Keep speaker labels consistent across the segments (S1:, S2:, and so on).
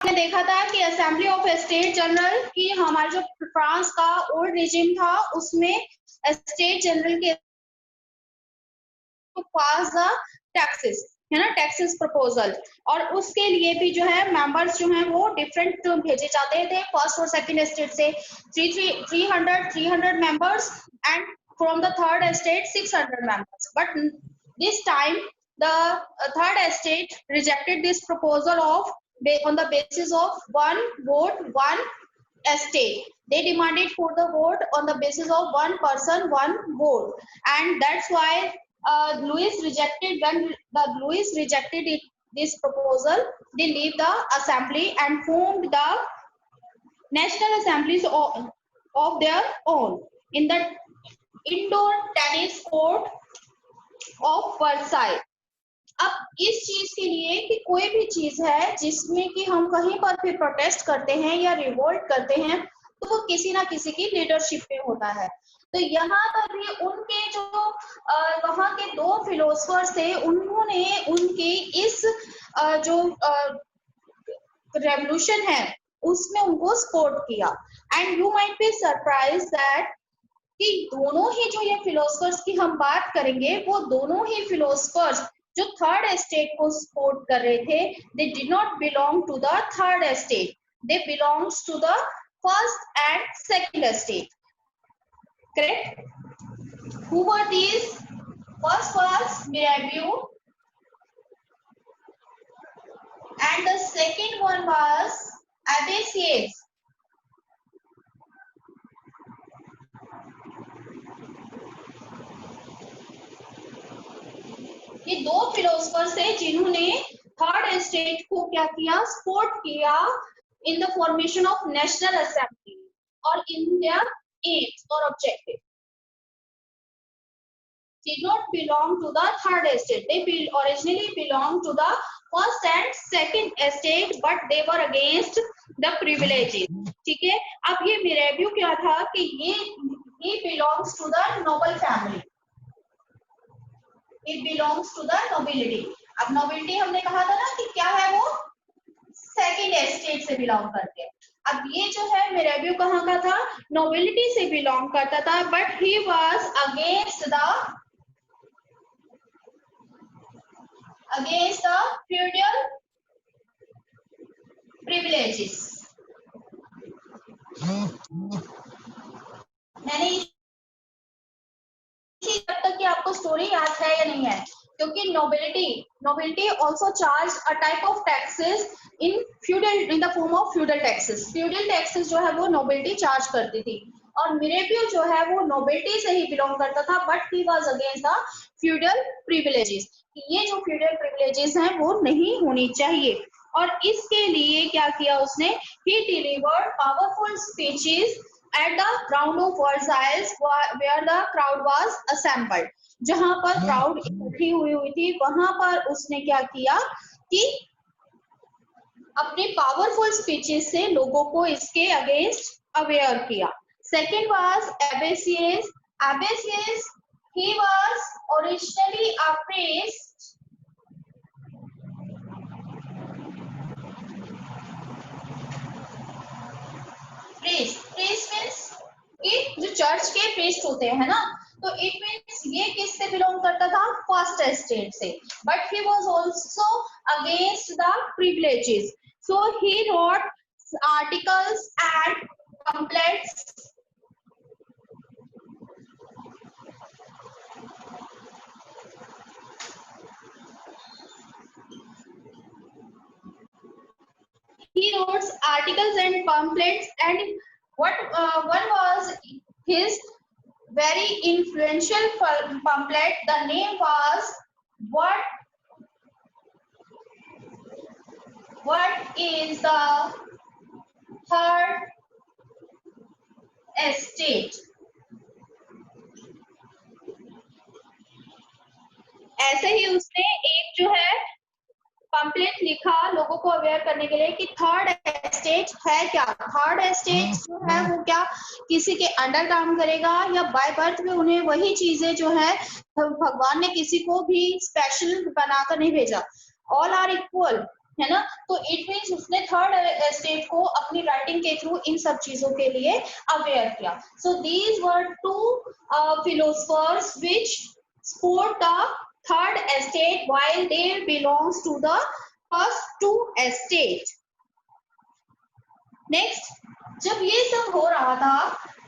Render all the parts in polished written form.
S1: हमने देखा था कि असेंबली ऑफ स्टेट जनरल की हमारा जो फ्रांस का ओल्ड रिजिम था उसमें स्टेट जनरल के पास द टैक्सेस है ना, टैक्सेस प्रपोजल, और उसके लिए भी जो है मेंबर्स जो हैं वो डिफरेंट भेजे जाते थे फर्स्ट और सेकंड स्टेट से 300 members and from the third state 600 members, but this time the third state rejected this proposal of on the basis of one vote one state. They demanded for the vote on the basis of one person one vote, and that's why Louis rejected. When Louis rejected this proposal, they leave the assembly and formed the national assemblies of their own in the indoor tennis court of Versailles. अब इस चीज के लिए कि कोई भी चीज है जिसमें कि हम कहीं पर भी प्रोटेस्ट करते हैं या रिवोल्ट करते हैं तो वो किसी ना किसी की लीडरशिप में होता है। तो यहाँ पर भी उनके जो वहाँ के दो फिलोसफर्स थे, उन्होंने उनके इस जो रेवोल्यूशन है उसमें उनको सपोर्ट किया। And you might be surprise that कि दोनों ही जो ये फिलोसफर्स की हम बात करेंगे वो दोनों ही फिलोसफर्स जो थर्ड स्टेट को सपोर्ट कर रहे थे, they did not belong to the third state, they belongs to the first and second state, correct? Who were these? First was Mirabeau and the second one was Abésiès. ये दो philosophers थे जिन्होंने third state को क्या किया, support किया in the formation of national assembly और in their AIIMS और objective. Did not belong to the third estate. They originally belonged to the first and second estate, but they were against the privileges. ठीक है, अब ये Mirabeau क्या था कि ये belongs to the noble family. It belongs to the nobility. अब nobility हमने कहा था ना कि क्या है, वो सेकंड एस्टेट से बिलोंग करते हैं। अब ये जो है Mirabeau कहाँ का था, नोबिलिटी से बिलोंग करता था, but he was against the feudal privileges. मैंने जब तक कि आपको स्टोरी याद है या नहीं है, क्योंकि nobility also charged a type of taxes in the form of feudal taxes. feudal taxes जो है वो नोबिलिटी चार्ज करती थी, और Mirabeau जो है वो नोबिलिटी से ही बिलोंग करता था, but he was against the feudal privileges. ये जो फ्यूडल प्रिविलेजेस हैं वो नहीं होनी चाहिए, और इसके लिए क्या किया उसने, he delivered powerful speeches at the ground of Versailles where the crowd was assembled. जहां पर क्राउड इकट्ठी हुई थी वहां पर उसने क्या किया कि अपने पावरफुल स्पीचेस से लोगों को इसके अगेंस्ट अवेयर किया। Second was Abésiès. Abésiès, he was originally a priest. Priest means कि जो चर्च के प्रीस्ट होते हैं ना, तो इट मीन्स ये किससे बिलोंग करता था, फर्स्ट एस्टेट से, but he was also against the privileges, so he wrote articles and pamphlets and one was his very influential pamphlet. The name was what is the third estate. ऐसे ही उसने एक जो है pamphlet लिखा लोगों को aware करने के लिए कि थर्ड एस्टेट है क्या। थर्ड एस्टेट जो है वो क्या किसी के अंडर काम करेगा या बाय बर्थ में उन्हें वही चीजें जो है भगवान ने किसी को भी स्पेशल बनाकर नहीं भेजा। ऑल आर इक्वल, है ना। तो इट मीन्स उसने थर्ड एस्टेट को अपनी राइटिंग के थ्रू इन सब चीजों के लिए अवेयर किया। So these were two philosophers which support the third estate while they belongs to the first two estate. Next, जब ये सब हो रहा था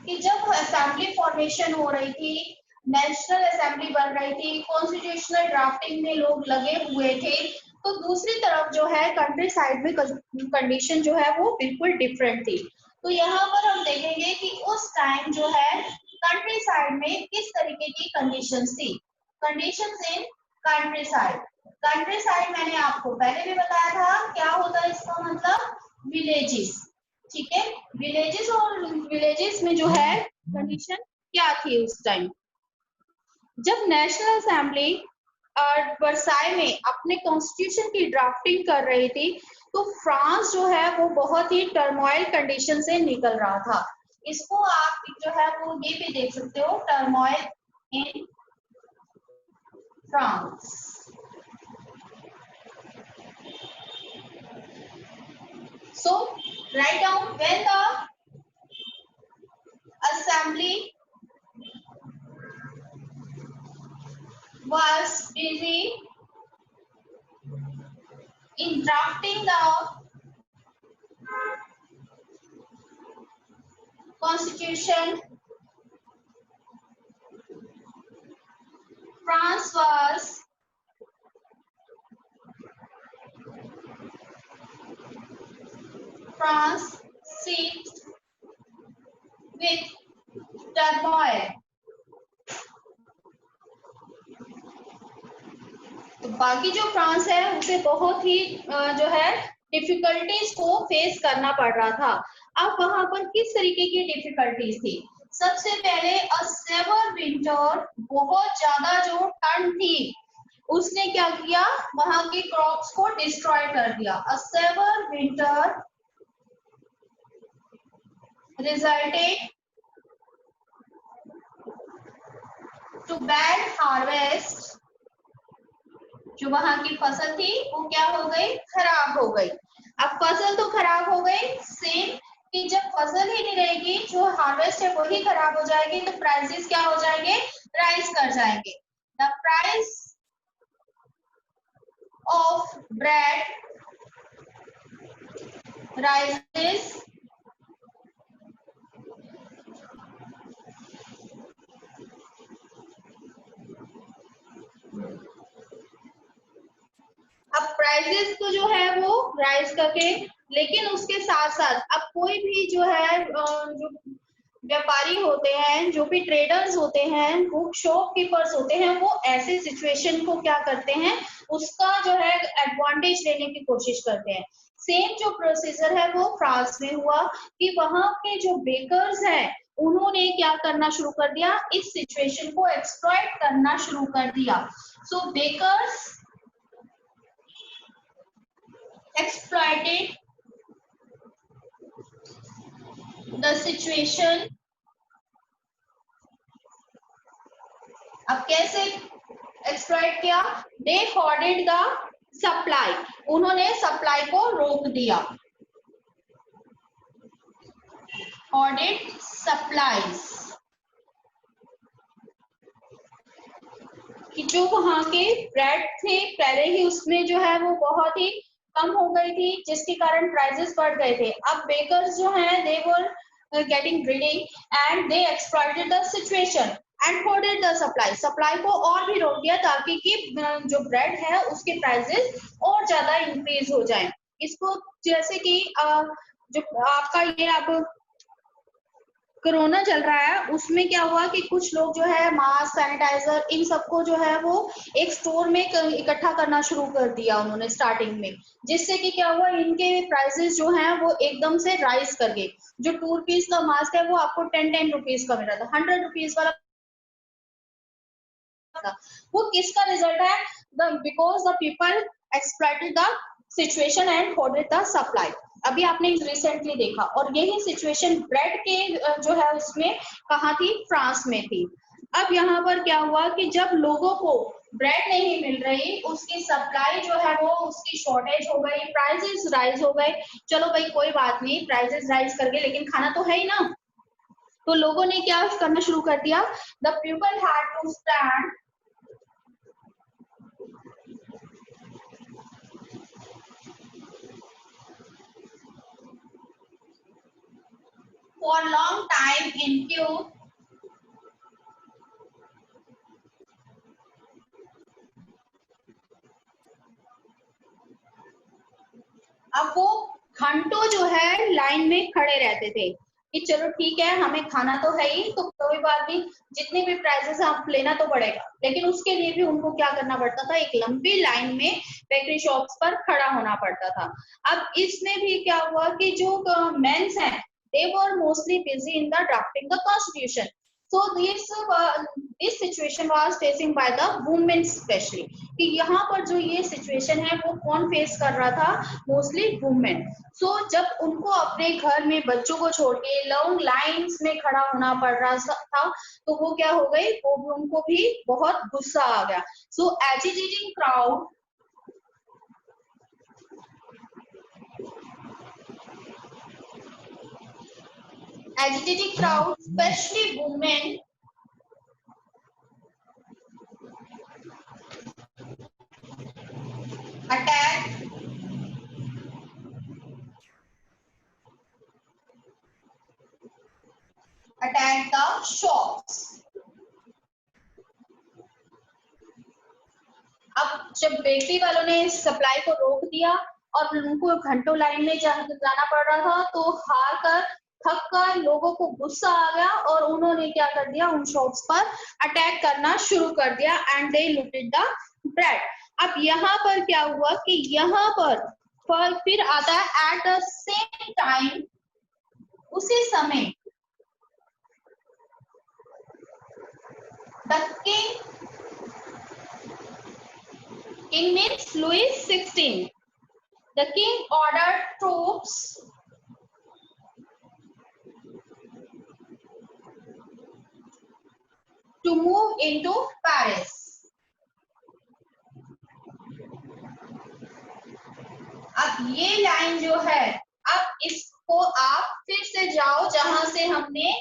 S1: कि जब असेंबली फॉर्मेशन हो रही थी, नेशनल असेंबली बन रही थी, कॉन्स्टिट्यूशनल ड्राफ्टिंग में लोग लगे हुए थे, तो दूसरी तरफ जो है कंट्री साइड में कंडीशन जो है वो बिल्कुल डिफरेंट थी। तो यहाँ पर हम देखेंगे कि उस टाइम जो है कंट्री साइड में किस तरीके की कंडीशंस थी। Conditions in country side. Country side मैंने आपको पहले भी बताया था क्या होता है इसका मतलब, विलेजेस। ठीक है, विलेजेस और विलेजेस में जो है कंडीशन क्या थी उस टाइम। जब नेशनल असेंबली वर्साई में अपने कॉन्स्टिट्यूशन की ड्राफ्टिंग कर रही थी, तो फ्रांस जो है वो बहुत ही टर्मोइल कंडीशन से निकल रहा था। इसको आप जो है वो ये भी देख सकते हो, turmoil in France. So write down when the assembly was busy in drafting the constitution, France was seized with turmoil। तो बाकी जो फ्रांस है उसे बहुत ही जो है डिफिकल्टीज को फेस करना पड़ रहा था। अब वहां पर किस तरीके की डिफिकल्टीज थी? सबसे पहले अ सेवर विंटर, बहुत ज्यादा जो ठंड थी उसने क्या किया, वहां के क्रॉप्स को डिस्ट्रॉय कर दिया। A severe winter resulted to bad harvest. जो वहां की फसल थी वो क्या हो गई, खराब हो गई। अब फसल तो खराब हो गई, सेम कि जब फसल ही नहीं रहेगी, जो हार्वेस्ट है वही खराब हो जाएगी, तो प्राइसेस क्या हो जाएंगे, राइज कर जाएंगे। The price of bread rises अब प्राइसेस तो जो है वो राइज करके, लेकिन उसके साथ साथ अब कोई भी जो है जो व्यापारी होते हैं, जो भी ट्रेडर्स होते हैं, वो शॉपकीपर्स होते हैं, वो ऐसे सिचुएशन को क्या करते हैं, उसका जो है एडवांटेज लेने की कोशिश करते हैं। सेम जो प्रोसीजर है वो फ्रांस में हुआ कि वहां के जो बेकर्स हैं उन्होंने क्या करना शुरू कर दिया, इस सिचुएशन को एक्सप्लॉइट करना शुरू कर दिया। सो बेकर्स exploited the situation। अब कैसे एक्सप्लॉइट किया, they hoarded the supply, उन्होंने सप्लाई को रोक दिया। hoarded supplies, कि जो वहां के ब्रेड थे पहले ही उसमें जो है वो बहुत ही कम हो गई थी, जिसके कारण प्राइसेस बढ़ गए थे। अब बेकर्स जो हैं they were getting greedy and they exploited the situation and hoarded the supply, supply को और भी रोक दिया ताकि कि जो ब्रेड है उसके प्राइसेस और ज्यादा इंक्रीज हो जाएं। इसको जैसे कि जो आपका ये अब कोरोना चल रहा है उसमें क्या हुआ कि कुछ लोग जो है मास्क, सैनिटाइजर, इन सबको जो है वो एक स्टोर में इकट्ठा करना शुरू कर दिया उन्होंने स्टार्टिंग में, जिससे कि क्या हुआ, इनके प्राइसेस जो हैं वो एकदम से राइज कर गए। जो 2 रुपीज का मास्क है वो आपको 10 रुपीज का मिल रहा था, 100 रुपीज वाला था। वो किसका रिजल्ट है, because the people exploited the situation and hoarded the supply. अभी आपने रिसेंटली देखा, और यही सिचुएशन ब्रेड के जो है उसमें कहाँ थी, फ्रांस में थी। अब यहाँ पर क्या हुआ कि जब लोगों को ब्रेड नहीं मिल रही, उसकी सप्लाई जो है वो उसकी शॉर्टेज हो गई, प्राइसेस राइज हो गए। चलो भाई कोई बात नहीं, प्राइसेस राइज कर गए, लेकिन खाना तो है ही ना। तो लोगों ने क्या करना शुरू कर दिया, the people had to stand for long time in queue. अब वो घंटों जो है लाइन में खड़े रहते थे कि चलो ठीक है, हमें खाना तो है ही, तो कोई बात नहीं, जितनी भी प्राइसेस आप लेना तो पड़ेगा, लेकिन उसके लिए भी उनको क्या करना पड़ता था, एक लंबी लाइन में बेकरी शॉप्स पर खड़ा होना पड़ता था। अब इसमें भी क्या हुआ कि जो मेंस हैं, they were mostly busy in the drafting the constitution. So this situation was facing by the women specially, कि यहाँ पर जो ये सिचुएशन है वो कौन फेस कर रहा था, मोस्टली वुमेन। सो जब उनको अपने घर में बच्चों को छोड़ के लॉन्ग लाइंस में खड़ा होना पड़ रहा था, तो वो क्या हो गई, वो उनको भी बहुत गुस्सा आ गया। So agitating crowd especially women attack the shops। अब जब बेकरी वालों ने सप्लाई को रोक दिया और उनको घंटों लाइन में जाना पड़ रहा था, तो हार कर थक कर लोगों को गुस्सा आ गया और उन्होंने क्या कर दिया, उन शॉप्स पर अटैक करना शुरू कर दिया and they looted the bread. अब यहाँ पर क्या हुआ कि यहाँ पर फिर आता है एट द सेम टाइम, उसी समय the king means Louis XVI, the king ordered troops to move into Paris। अब ये लाइन जो है, अब इसको आप फिर से जाओ जहां से हमने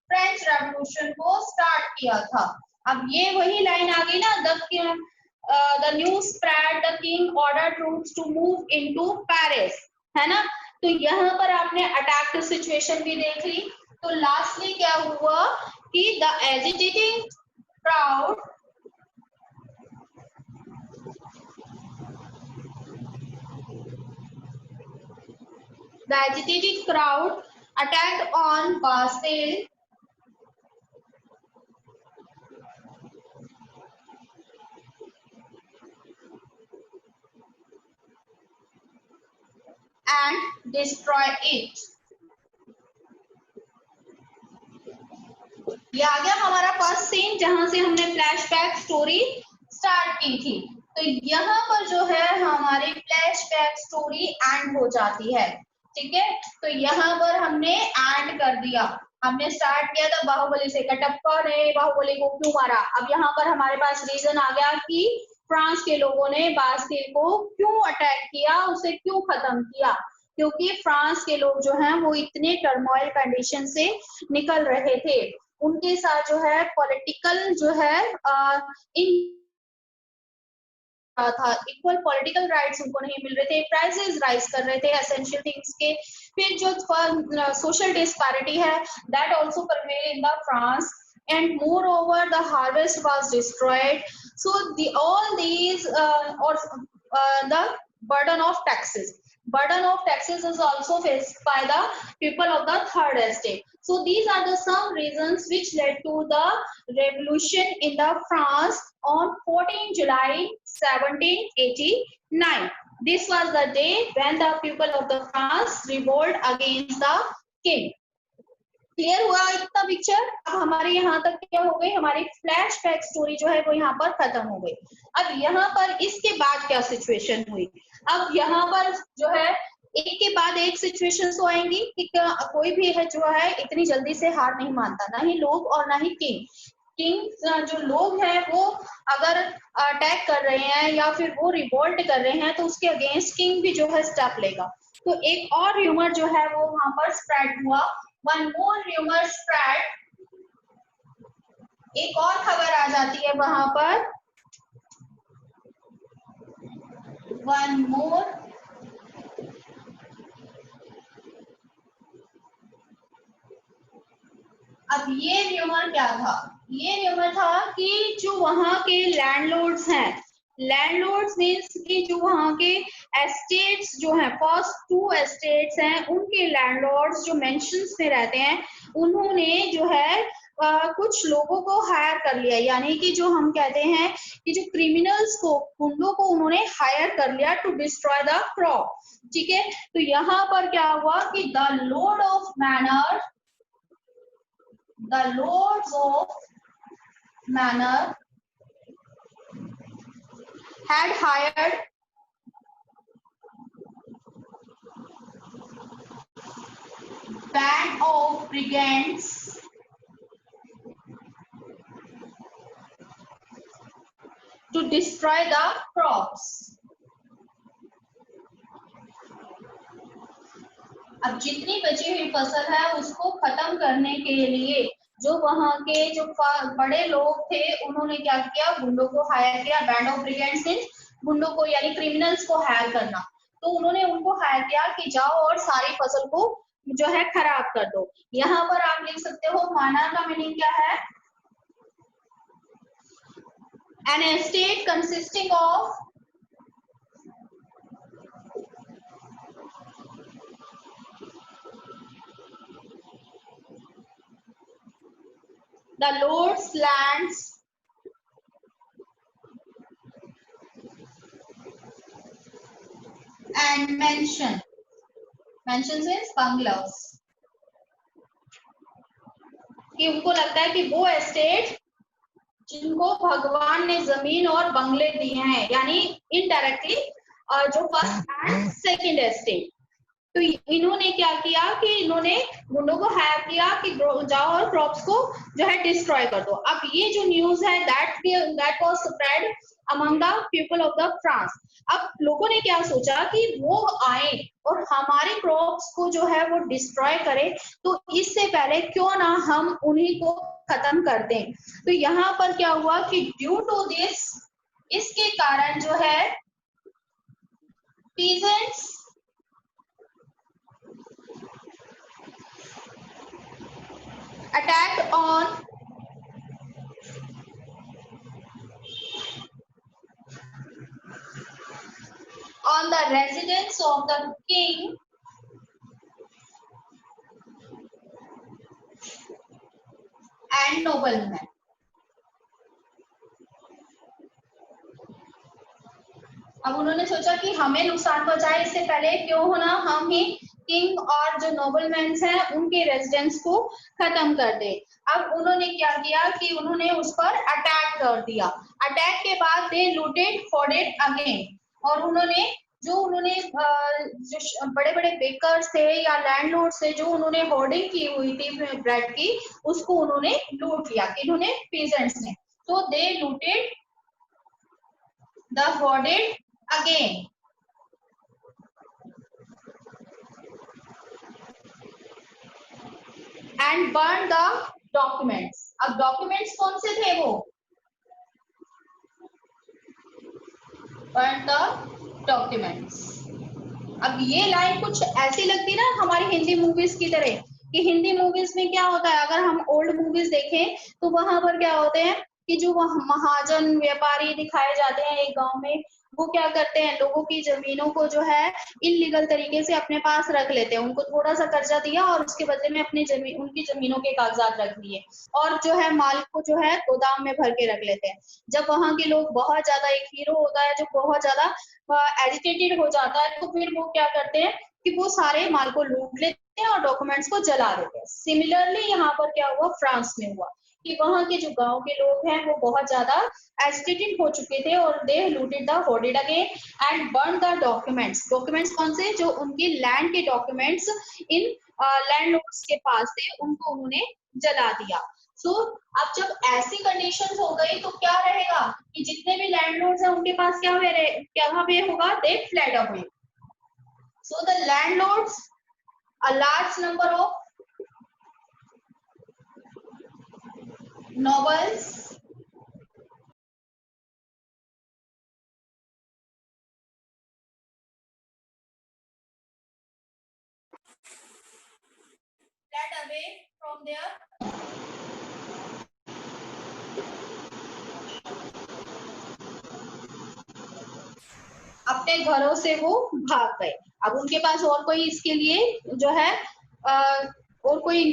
S1: फ्रेंच रेवोल्यूशन को स्टार्ट किया था। अब ये वही लाइन आ गई ना, the news spread the king order troops to move into Paris, है ना। तो यहाँ पर आपने अटैक सिचुएशन भी देख ली। तो लास्टली क्या हुआ कि the agitating crowd attacked on Bastille and destroy it। ये आ गया हमारा फर्स्ट सीन जहां से हमने फ्लैशबैक स्टोरी स्टार्ट की थी। तो यहाँ पर जो है हमारी फ्लैशबैक स्टोरी एंड हो जाती है, ठीक है। तो यहाँ पर हमने एंड कर दिया, हमने स्टार्ट किया था बाहुबली से, कटप्पा ने बाहुबली को क्यों मारा। अब यहाँ पर हमारे पास रीजन आ गया कि फ्रांस के लोगों ने बास्टिल को क्यों अटैक किया, उसे क्यों खत्म किया, क्योंकि फ्रांस के लोग जो हैं वो इतने टर्मोइल कंडीशन से निकल रहे थे, उनके साथ जो है पॉलिटिकल जो है इन था, इक्वल पॉलिटिकल राइट्स उनको नहीं मिल रहे थे, प्राइसेस राइज कर रहे थे एसेंशियल थिंग्स के। फिर जो सोशल डिस्पैरिटी है that also prevail in the France, and moreover the harvest was destroyed। So all these or the burden of taxes is also faced by the people of the third estate। So these are the some reasons which led to the revolution in the France on 14 July 1789। This was the day when the people of the France revolt against the king। Clear हुआ इतना picture. अब हमारे यहाँ तक क्या हो गई, हमारी फ्लैशबैक स्टोरी जो है वो यहाँ पर खत्म हो गई। अब यहाँ पर इसके बाद क्या सिचुएशन हुई, अब यहाँ पर जो है एक के बाद एक सिचुएशन तो आएंगी कि कोई भी है जो है इतनी जल्दी से हार नहीं मानता, ना ही लोग और ना ही किंग। किंग जो लोग हैं वो अगर अटैक कर रहे हैं या फिर वो रिवोल्ट कर रहे हैं तो उसके अगेंस्ट किंग भी जो है स्टेप लेगा। तो एक और र्यूमर जो है वो वहां पर स्प्रेड हुआ। वन मोर र्यूमर स्प्रेड, एक और खबर आ जाती है वहां पर। वन मोर अब ये र्यूमर क्या था? ये र्यूमर था कि जो वहां के लैंडलॉर्ड्स हैं, लैंडलॉर्ड्स मीन्स कि जो वहां के एस्टेट्स जो हैं, फर्स्ट 2 एस्टेट्स हैं, उनके लैंडलॉर्ड्स जो मेंशंस में रहते हैं, उन्होंने जो है कुछ लोगों को हायर कर लिया, यानी कि जो हम कहते हैं कि जो क्रिमिनल्स को, गुंडों को उन्होंने हायर कर लिया टू डिस्ट्रॉय द क्रॉप। ठीक है, तो यहाँ पर क्या हुआ कि the Lord of manner, the lords of manor had hired band of brigands to destroy the crops। अब जितनी बची हुई फसल है उसको खत्म करने के लिए जो वहां के जो बड़े लोग थे उन्होंने क्या किया, गुंडों को हायर किया। बैंड ऑफ ब्रिगेंड्स मींस गुंडों को यानी क्रिमिनल्स को हायर करना। तो उन्होंने उनको हायर किया कि जाओ और सारी फसल को जो है खराब कर दो। यहाँ पर आप लिख सकते हो मानर का मीनिंग क्या है? An estate consisting of the lord's lands and mansions means bungalows। कि उनको लगता है कि वो एस्टेट जिनको भगवान ने जमीन और बंगले दिए हैं, यानी इनडायरेक्टली जो फर्स्ट एंड सेकंड एस्टेट, तो इन्होंने क्या किया कि इन्होंने गुंडों को हायर किया कि जाओ और क्रॉप्स को जो है डिस्ट्रॉय कर दो। अब ये जो न्यूज है that was spread among the people of the France. अब लोगों ने क्या सोचा कि वो आए और हमारे क्रॉप्स को जो है वो डिस्ट्रॉय करे, तो इससे पहले क्यों ना हम उन्हीं को खत्म कर दें। तो यहाँ पर क्या हुआ कि ड्यू टू दिस, इसके कारण जो है peasants attacked on the residence of the king and noblemen। अब उन्होंने सोचा कि हमें नुकसान पहुंचाए इससे पहले क्यों होना हम ही किंग और जो नोबलमैन हैं उनके रेजिडेंस को खत्म कर दे। अब उन्होंने क्या किया कि उन्होंने उस पर अटैक कर दिया। अटैक के बाद दे लूटेड फॉर इट अगेन, और उन्होंने जो बड़े बड़े बेकर्स थे या लैंडलॉर्ड थे जो उन्होंने होर्डिंग की हुई थी ब्रेड की, उसको उन्होंने लूट लिया। इन्होंने पीजेंट्स ने, तो they looted the hoarded again and burn the documents. अब डॉक्यूमेंट्स कौन से थे? वो बर्न द डॉक्यूमेंट्स। अब ये लाइन कुछ ऐसी लगती ना हमारी हिंदी मूवीज की तरह, कि हिंदी मूवीज में क्या होता है, अगर हम ओल्ड मूवीज देखें तो वहां पर क्या होते हैं कि जो महाजन व्यापारी दिखाए जाते हैं एक गांव में, वो क्या करते हैं, लोगों की जमीनों को जो है इलीगल तरीके से अपने पास रख लेते हैं। उनको थोड़ा सा कर्जा दिया और उसके बदले में अपनी जमीन, उनकी जमीनों के कागजात रख दिए और जो है माल को जो है गोदाम में भर के रख लेते हैं। जब वहां के लोग बहुत ज्यादा, एक हीरो होता है जो बहुत ज्यादा एजिटेटेड हो जाता है, तो फिर वो क्या करते हैं कि वो सारे माल को लूट लेते हैं और डॉक्यूमेंट्स को जला देते हैं। सिमिलरली यहाँ पर क्या हुआ, फ्रांस में हुआ कि वहां के जो गांव के लोग हैं वो बहुत ज्यादा एजिटेटेड हो चुके थे और they looted the hoarded again and burn the documents. Documents कौन से? जो उनकी लैंड के डॉक्यूमेंट्स इन लैंडलॉर्ड्स के पास थे, उनको उन्होंने जला दिया। सो अब जब ऐसी कंडीशंस हो गई तो क्या रहेगा कि जितने भी लैंडलॉर्ड्स हैं उनके पास क्या पे होगा, they flood away. So the landlords, a large number of nobles fled away from their अपने घरों से वो भाग गए. अब उनके पास और कोई इसके लिए जो है और कोई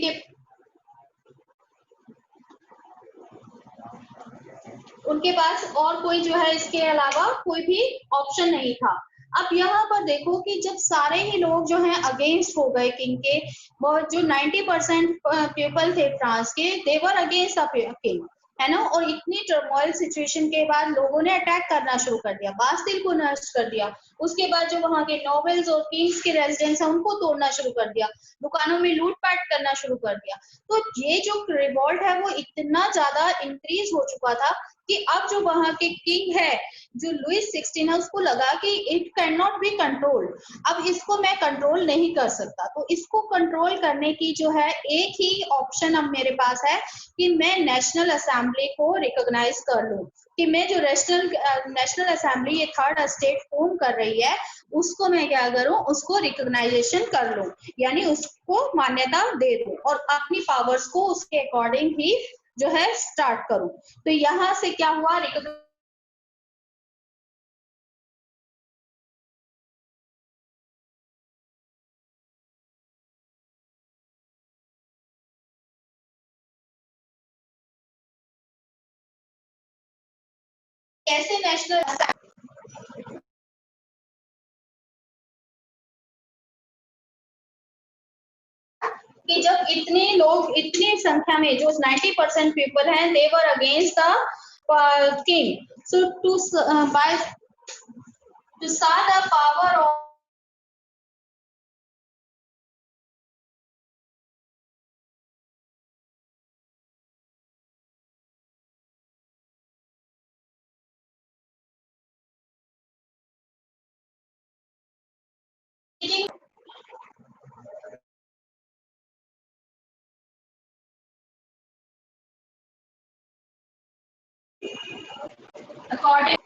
S1: उनके पास और कोई जो है इसके अलावा कोई भी ऑप्शन नहीं था. अब यहाँ पर देखो कि जब सारे ही लोग जो हैं अगेंस्ट हो गए किंग के, बहुत जो 90% पीपल थे फ्रांस के, देवर अगेंस्ट द किंग, है ना. और इतनी टर्मोइल सिचुएशन के बाद लोगों ने अटैक करना शुरू कर दिया, बास्तिल को नष्ट कर दिया. उसके बाद जो वहां के नोबल्स और किंग्स के रेजिडेंस है उनको तोड़ना शुरू कर दिया, दुकानों में लूटपाट करना शुरू कर दिया. तो ये जो रिवॉल्ट है वो इतना ज्यादा इंक्रीज हो चुका था कि अब जो वहां के किंग है, जो लुइस 16 है, उसको लगा कि it can not be controlled. अब इसको मैं कंट्रोल नहीं कर सकता, तो इसको कंट्रोल करने की जो है एक ही ऑप्शन अब मेरे पास है कि मैं नेशनल असेंबली को रिकॉग्नाइज कर लूं, कि मैं जो नेशनल असेंबली ये थर्ड स्टेट फॉर्म कर रही है उसको मैं क्या करूं, उसको रिकॉग्नाइजेशन कर लूं, यानी उसको मान्यता दे दूं और अपनी पावर्स को उसके अकॉर्डिंग ही जो है स्टार्ट करूं. तो यहां से क्या हुआ, कैसे नेशनल कि जब इतने लोग इतनी संख्या में जो 90% पीपल हैं, they were against the king. So to by to start the power of according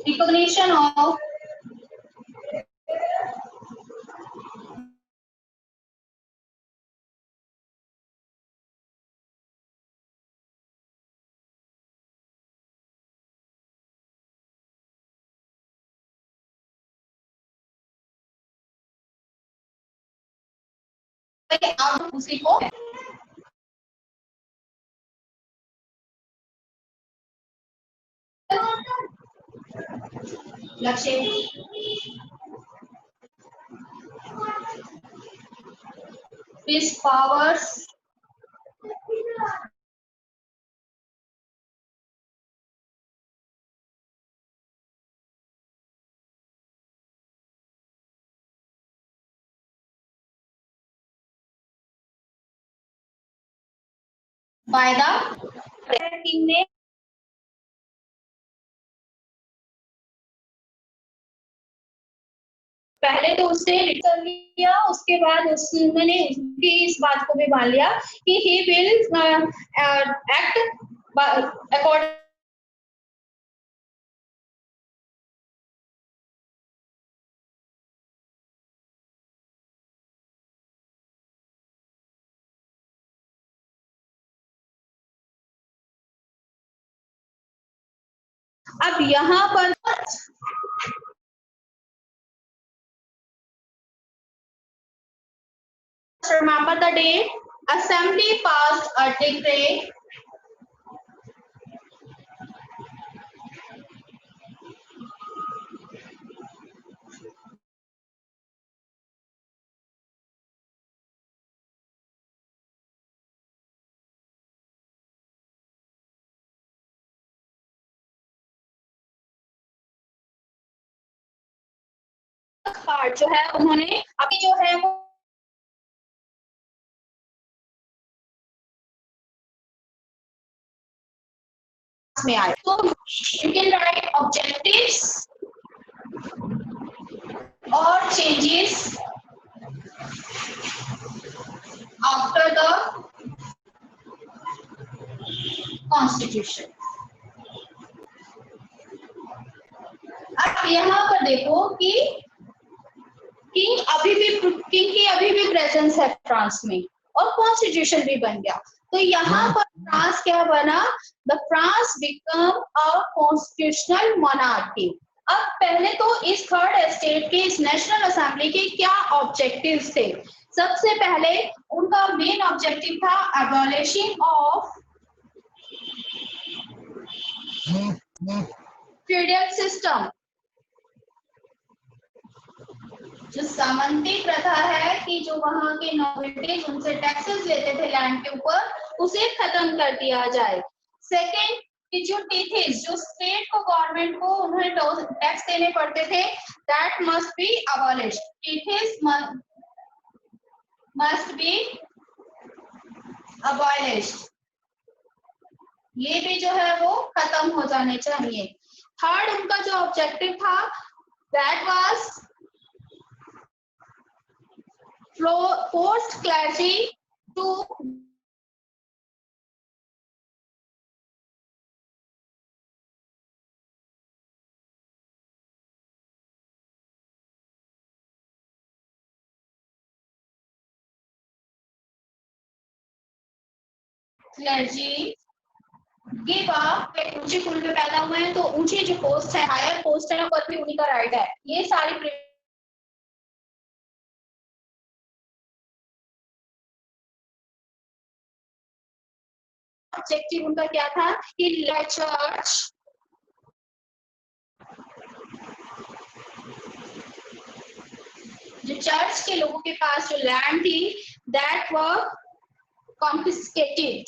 S1: recognition of उसी को लक्ष्य his powers by the king ने पहले तो उससे कर लिया, उसके बाद उसने उसकी इस बात को भी मान लिया कि ही विल एक्ट अकॉर्डिंग. अब यहाँ पर remember the date, assembly passed a decree part जो है उन्होंने अभी जो है वो में आए। तो you can write objectives or changes after the constitution। अब यहाँ पर देखो कि किंग की अभी भी प्रेजेंस है फ्रांस में और कॉन्स्टिट्यूशन भी बन गया। तो यहाँ पर फ्रांस क्या बना, the France become a constitutional monarchy. अब पहले तो इस थर्ड एस्टेट के, इस नेशनल असेंबली के क्या ऑब्जेक्टिव्स थे। सबसे पहले उनका मेन ऑब्जेक्टिव था एबॉलिशिंग ऑफ फ्यूडल सिस्टम, जो सामंती प्रथा है कि जो वहां के नोबिलिटीज उनसे टैक्सेस लेते थे लैंड के ऊपर, उसे खत्म कर दिया जाए। सेकेंड कि जो टीथिस, जो स्टेट को, गवर्नमेंट को उन्हें टैक्स देने पड़ते थे, that must be abolished. Tithes must be abolished, ये भी जो है वो खत्म हो जाने चाहिए। थर्ड उनका जो ऑब्जेक्टिव था, that was forced clergy to clergy give up. ऊंचे कुल में पैदा हुए हैं तो ऊंची जो पोस्ट है, हायर पोस्ट है, पर भी उन्हीं का राइट है। ये सारी ऑब्जेक्टिव उनका क्या था कि चर्च जो चर्च के लोगों के पास जो लैंड थी, दैट वर कॉन्फिस्केटेड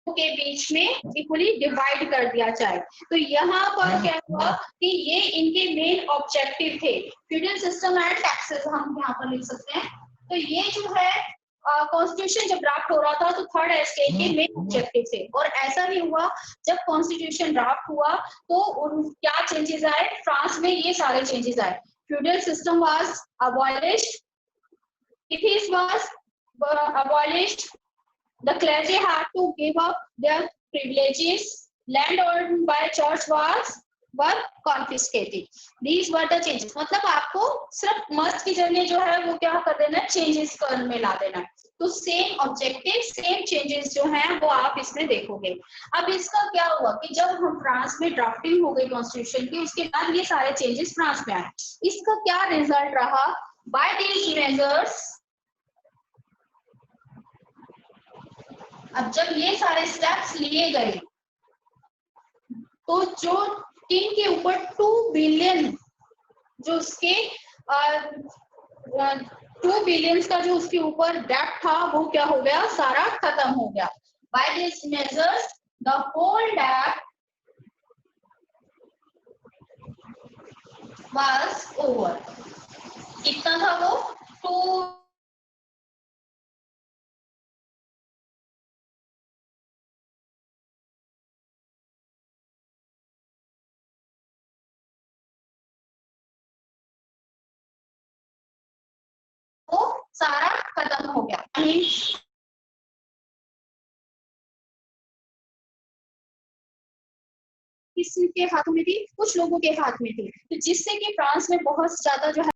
S1: के बीच में इक्वली डिवाइड कर दिया जाए। तो यहाँ पर क्या हुआ कि ये इनके मेन ऑब्जेक्टिव थे। फ्यूडल सिस्टम एंड टैक्सेस हम यहाँ पर लिख सकते हैं। तो ये जो है कॉन्स्टिट्यूशन जब ड्राफ्ट हो रहा था तो थर्ड एस्टेट के मेन ऑब्जेक्टिव थे। और ऐसा भी हुआ, जब कॉन्स्टिट्यूशन ड्राफ्ट हुआ तो क्या चेंजेस आए फ्रांस में, ये सारे चेंजेस आए। Feudal system was abolished, tithes was abolished, the clergy had to give up their privileges, land owned by church were confiscated. These were the changes। मतलब आपको सिर्फ मस्ट की जगह जो है वो क्या कर देना है, चेंजेस में ला देना है। तो सेम ऑब्जेक्टिव, सेम चेंजेस जो हैं वो आप इसमें देखोगे। अब इसका क्या हुआ कि जब हम फ्रांस में ड्राफ्टिंग हो गई कॉन्स्टिट्यूशन की, उसके बाद ये सारे चेंजेस फ्रांस में आए। इसका क्या रिजल्ट रहा, बाय दीज मेजर्स, अब जब ये सारे स्टेप्स लिए गए तो जो किंग के ऊपर 2 बिलियन जो उसके 2 बिलियन का जो उसके ऊपर डेब्ट था वो क्या हो गया, सारा खत्म हो गया। By this measures the whole डेब्ट वाज ओवर। कितना था वो, 2 वो सारा खत्म हो गया। किसके हाथों में थी, कुछ लोगों के हाथ में थी। तो जिससे कि फ्रांस में बहुत ज्यादा जो है